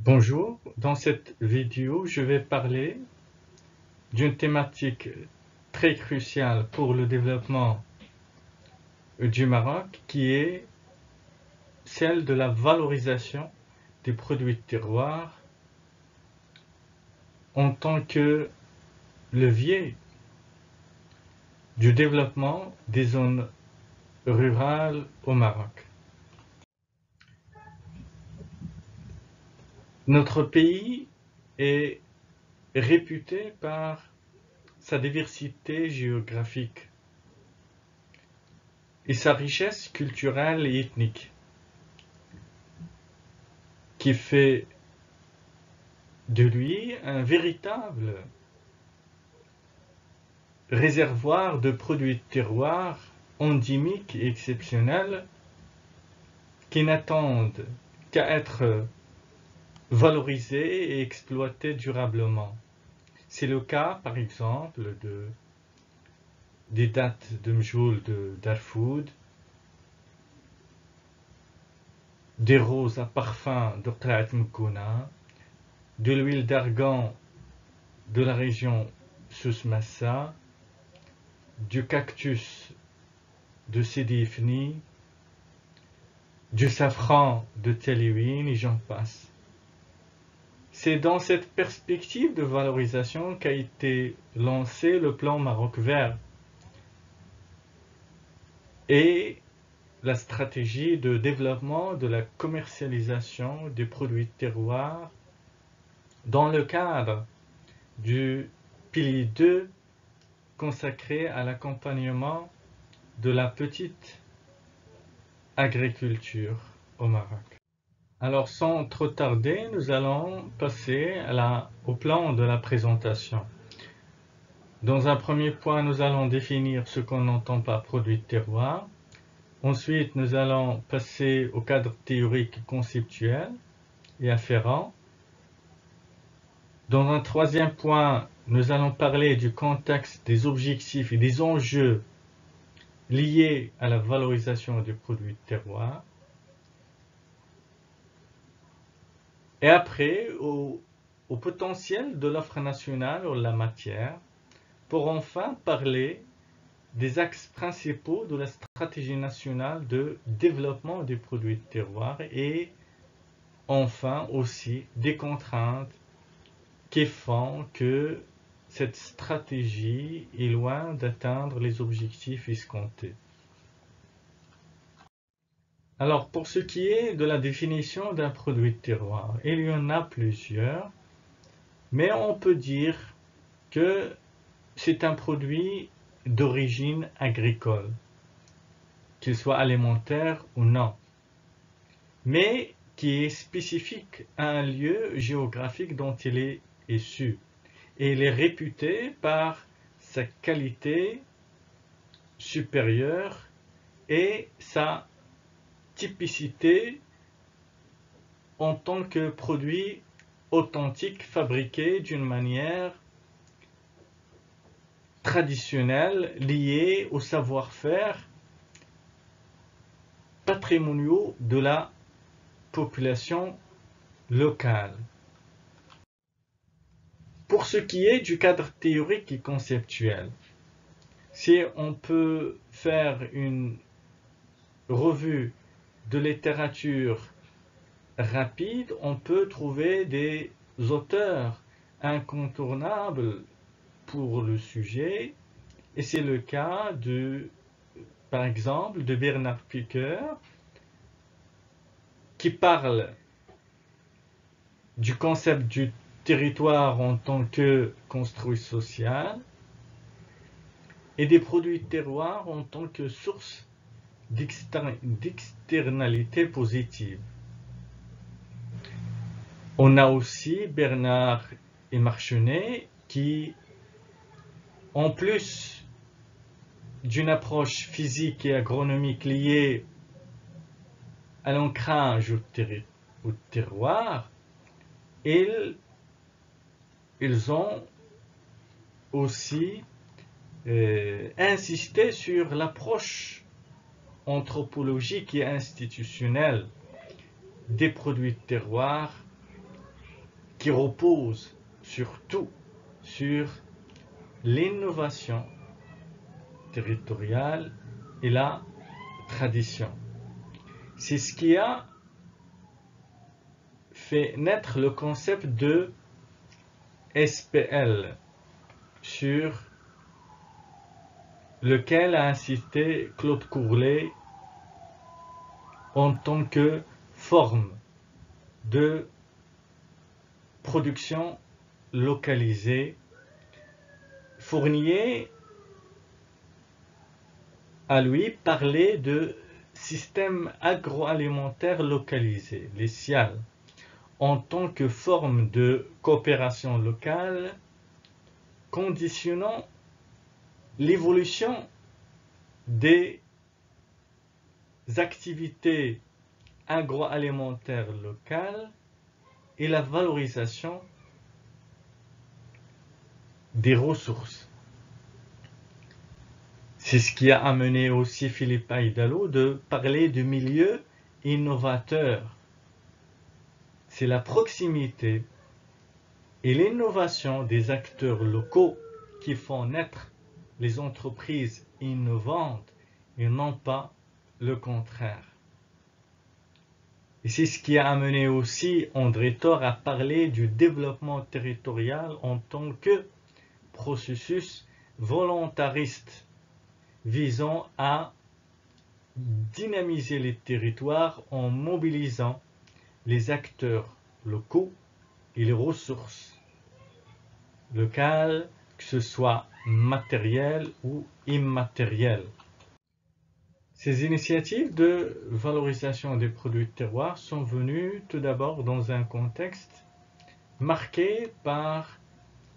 Bonjour, dans cette vidéo, je vais parler d'une thématique très cruciale pour le développement du Maroc, qui est celle de la valorisation des produits de terroir en tant que levier du développement des zones rurales au Maroc. Notre pays est réputé par sa diversité géographique et sa richesse culturelle et ethnique, qui fait de lui un véritable réservoir de produits de terroir endémiques et exceptionnels qui n'attendent qu'à être valorisés et exploités durablement. C'est le cas, par exemple, des dattes de Mjoul de Darfoud, des roses à parfum de Qla'at Mkouna, de l'huile d'argan de la région Souss-Massa, du cactus de Sidi Ifni, du safran de Teliwin et j'en passe. C'est dans cette perspective de valorisation qu'a été lancé le plan Maroc Vert et la stratégie de développement de la commercialisation des produits de terroir dans le cadre du pilier 2 consacré à l'accompagnement de la petite agriculture au Maroc. Alors sans trop tarder, nous allons passer au plan de la présentation. Dans un premier point, nous allons définir ce qu'on entend par produit de terroir. Ensuite, nous allons passer au cadre théorique conceptuel et afférent. Dans un troisième point, nous allons parler du contexte, des objectifs et des enjeux liés à la valorisation des produits de terroir. Et après, au potentiel de l'offre nationale en la matière, pour enfin parler des axes principaux de la stratégie nationale de développement des produits de terroir et enfin aussi des contraintes qui font que cette stratégie est loin d'atteindre les objectifs escomptés. Alors, pour ce qui est de la définition d'un produit de terroir, il y en a plusieurs, mais on peut dire que c'est un produit d'origine agricole, qu'il soit alimentaire ou non, mais qui est spécifique à un lieu géographique dont il est issu. Et il est réputé par sa qualité supérieure et sa typicité en tant que produit authentique fabriqué d'une manière traditionnelle liée au savoir-faire patrimoniaux de la population locale. Pour ce qui est du cadre théorique et conceptuel, si on peut faire une revue de littérature rapide, on peut trouver des auteurs incontournables pour le sujet, et c'est le cas par exemple, de Bernard Piqueur, qui parle du concept du territoire en tant que construit social et des produits de terroir en tant que source d'externalité positive. On a aussi Bernard et Marchenet qui, en plus d'une approche physique et agronomique liée à l'ancrage au terroir, ils ont aussi insisté sur l'approche anthropologique et institutionnelle des produits de terroir qui repose surtout sur l'innovation territoriale et la tradition. C'est ce qui a fait naître le concept de SPL, sur lequel a insisté Claude Courlet en tant que forme de production localisée. Fournier, à lui, parlait de système agroalimentaire localisé, les SIAL, en tant que forme de coopération locale, conditionnant l'évolution des activités agroalimentaires locales et la valorisation des ressources. C'est ce qui a amené aussi Philippe Aïdallo de parler de milieu innovateur. C'est la proximité et l'innovation des acteurs locaux qui font naître les entreprises innovantes et non pas le contraire. Et c'est ce qui a amené aussi André Thor à parler du développement territorial en tant que processus volontariste visant à dynamiser les territoires en mobilisant les acteurs locaux et les ressources locales, que ce soit matérielles ou immatérielles. Ces initiatives de valorisation des produits de terroir sont venues tout d'abord dans un contexte marqué par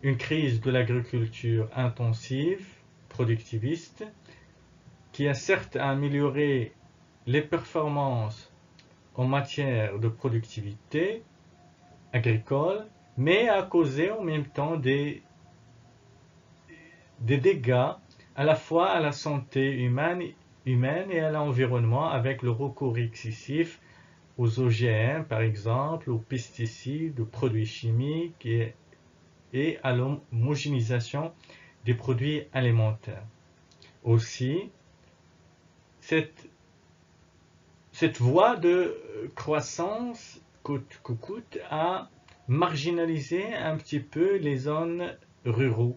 une crise de l'agriculture intensive, productiviste, qui a certes amélioré les performances en matière de productivité agricole, mais a causé en même temps des dégâts à la fois à la santé humaine et à l'environnement, avec le recours excessif aux OGM par exemple, aux pesticides, aux produits chimiques et à l'homogénéisation des produits alimentaires. Aussi, cette voie de croissance coûte que coûte a marginalisé un petit peu les zones rurales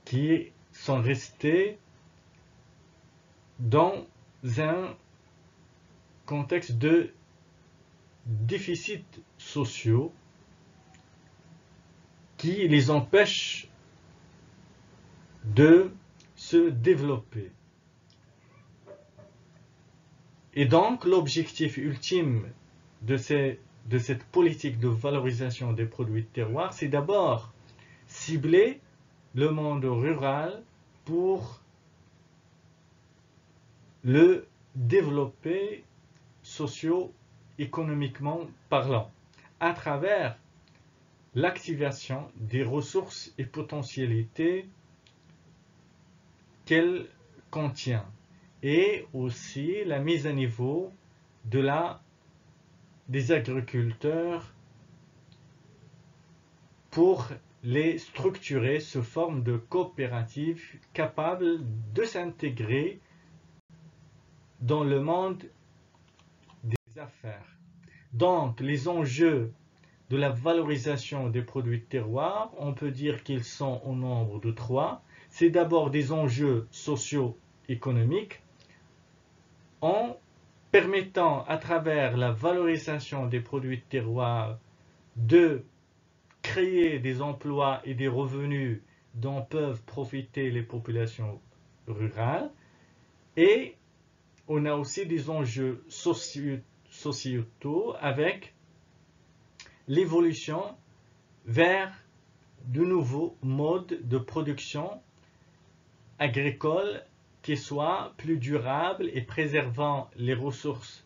qui sont restées dans un contexte de déficits sociaux qui les empêchent de se développer. Et donc, l'objectif ultime de cette politique de valorisation des produits de terroir, c'est d'abord cibler le monde rural pour le développer socio-économiquement parlant, à travers l'activation des ressources et potentialités qu'elle contient, et aussi la mise à niveau des agriculteurs pour les structurer sous forme de coopératives capables de s'intégrer dans le monde des affaires. Donc, les enjeux de la valorisation des produits de terroir, on peut dire qu'ils sont au nombre de 3. C'est d'abord des enjeux socio-économiques, en permettant à travers la valorisation des produits de terroir de créer des emplois et des revenus dont peuvent profiter les populations rurales. Et on a aussi des enjeux sociétaux avec l'évolution vers de nouveaux modes de production agricole qui soient plus durables et préservant les ressources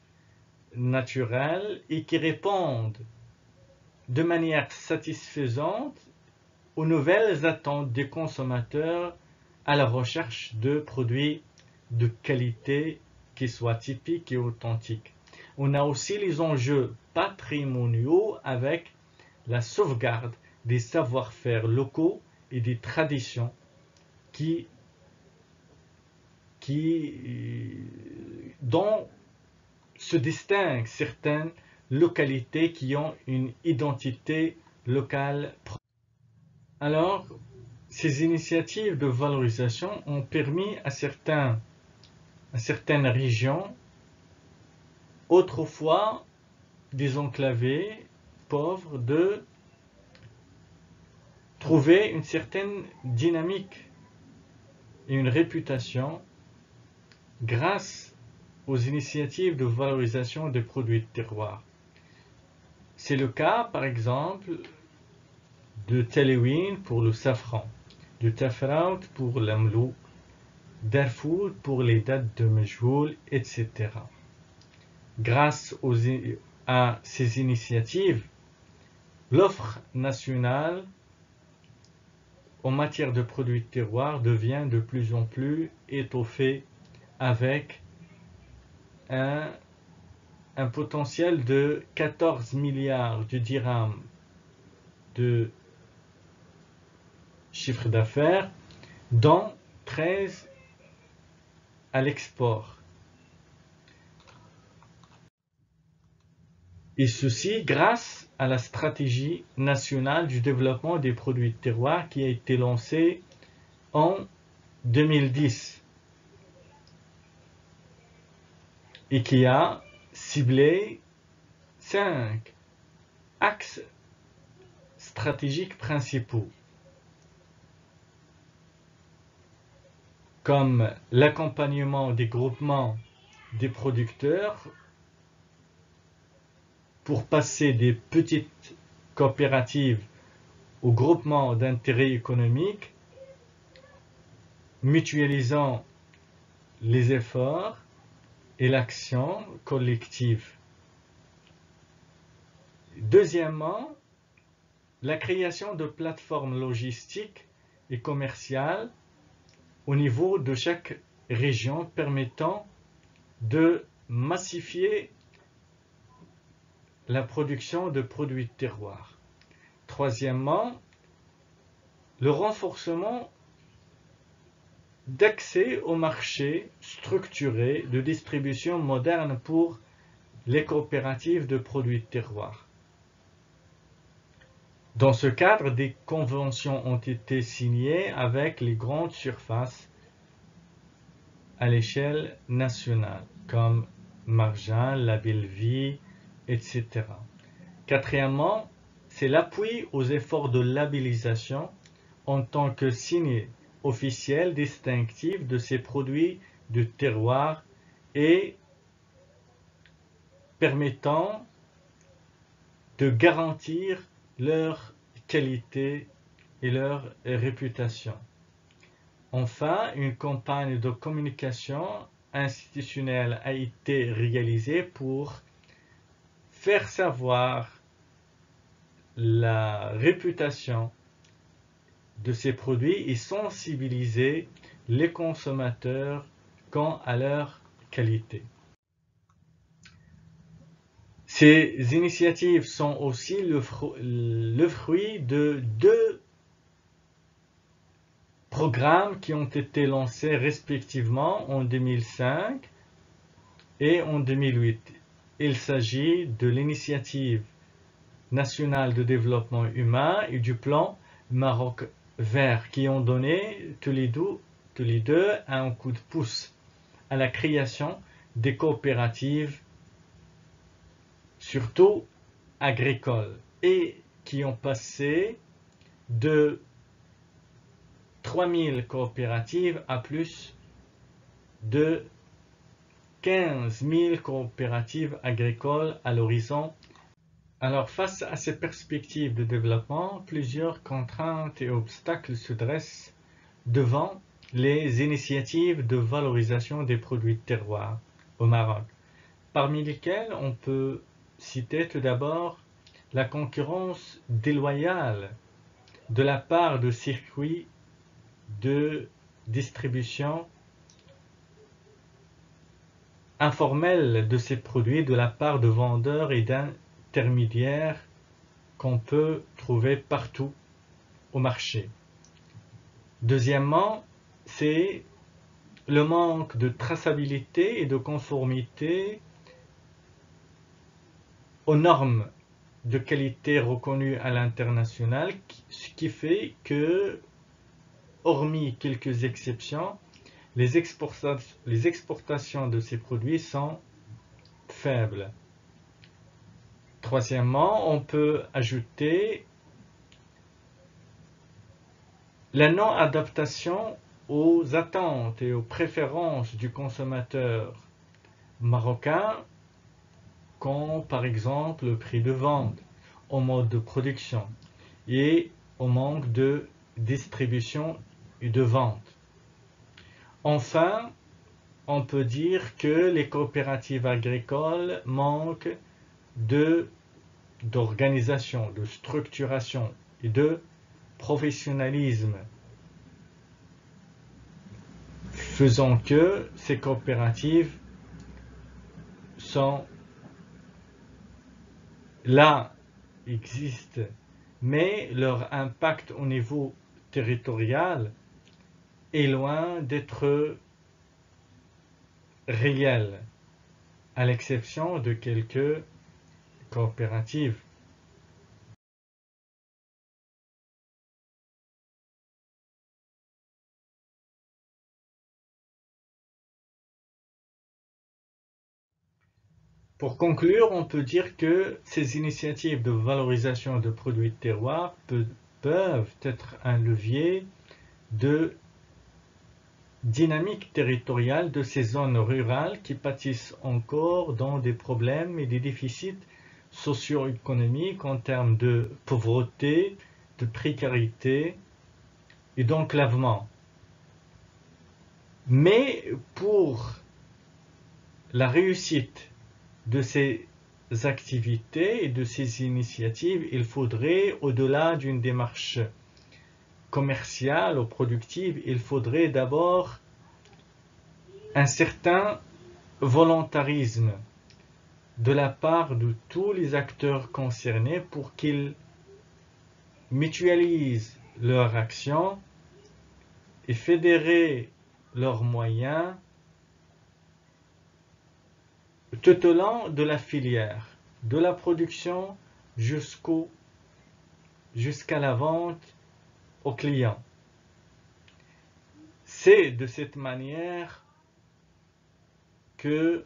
naturelles et qui répondent de manière satisfaisante aux nouvelles attentes des consommateurs à la recherche de produits de qualité qui soient typiques et authentiques. On a aussi les enjeux patrimoniaux avec la sauvegarde des savoir-faire locaux et des traditions dont se distinguent certaines localités qui ont une identité locale propre. Alors, ces initiatives de valorisation ont permis à certaines régions, autrefois désenclavées, pauvres, de trouver une certaine dynamique et une réputation grâce aux initiatives de valorisation des produits de terroir. C'est le cas, par exemple, de Telewin pour le safran, de Tafraout pour l'amlou, Darfour pour les dates de Mejhoul, etc. Grâce à ces initiatives, l'offre nationale en matière de produits de terroir devient de plus en plus étoffée avec un potentiel de 14 milliards de dirhams de chiffre d'affaires, dont 13 à l'export. Et ceci grâce à la stratégie nationale du développement des produits de terroir qui a été lancée en 2010 et qui a ciblé 5 axes stratégiques principaux, comme l'accompagnement des groupements des producteurs pour passer des petites coopératives aux groupements d'intérêt économique, mutualisant les efforts et l'action collective. Deuxièmement, la création de plateformes logistiques et commerciales au niveau de chaque région permettant de massifier la production de produits de terroir. Troisièmement, le renforcement d'accès au marché structuré de distribution moderne pour les coopératives de produits de terroir. Dans ce cadre, des conventions ont été signées avec les grandes surfaces à l'échelle nationale, comme Marjan, La Belle-Vie, etc. Quatrièmement, c'est l'appui aux efforts de labellisation en tant que signe officiel distinctif de ces produits de terroir et permettant de garantir leur qualité et leur réputation. Enfin, une campagne de communication institutionnelle a été réalisée pour faire savoir la réputation de ces produits et sensibiliser les consommateurs quant à leur qualité. Ces initiatives sont aussi le fruit de 2 programmes qui ont été lancés respectivement en 2005 et en 2008. Il s'agit de l'initiative nationale de développement humain et du plan Maroc vert qui ont donné tous les deux un coup de pouce à la création des coopératives, surtout agricoles, et qui ont passé de 3000 coopératives à plus de 15 000 coopératives agricoles à l'horizon. Alors, face à ces perspectives de développement, plusieurs contraintes et obstacles se dressent devant les initiatives de valorisation des produits de terroir au Maroc, parmi lesquelles on peut citer tout d'abord la concurrence déloyale de la part de circuits de distribution informelle de ces produits de la part de vendeurs et d'intermédiaires qu'on peut trouver partout au marché. Deuxièmement, c'est le manque de traçabilité et de conformité aux normes de qualité reconnues à l'international, ce qui fait que, hormis quelques exceptions, les exportations de ces produits sont faibles. Troisièmement, on peut ajouter la non-adaptation aux attentes et aux préférences du consommateur marocain, comme par exemple le prix de vente, au mode de production et au manque de distribution et de vente. Enfin, on peut dire que les coopératives agricoles manquent d'organisation, de structuration et de professionnalisme, faisant que ces coopératives sont là, existent, mais leur impact au niveau territorial est loin d'être réel, à l'exception de quelques coopératives. Pour conclure, on peut dire que ces initiatives de valorisation de produits de terroir peuvent être un levier de dynamique territoriale de ces zones rurales qui pâtissent encore dans des problèmes et des déficits socio-économiques en termes de pauvreté, de précarité et d'enclavement. Mais pour la réussite de ces activités et de ces initiatives, il faudrait, au-delà d'une démarche commerciale ou productive, il faudrait d'abord un certain volontarisme de la part de tous les acteurs concernés pour qu'ils mutualisent leurs actions et fédérer leurs moyens tout au long de la filière, de la production jusqu'à la vente aux clients. C'est de cette manière que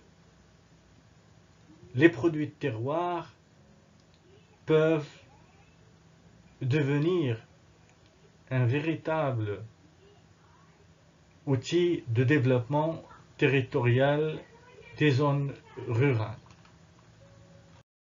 les produits de terroir peuvent devenir un véritable outil de développement territorial des zones rurales.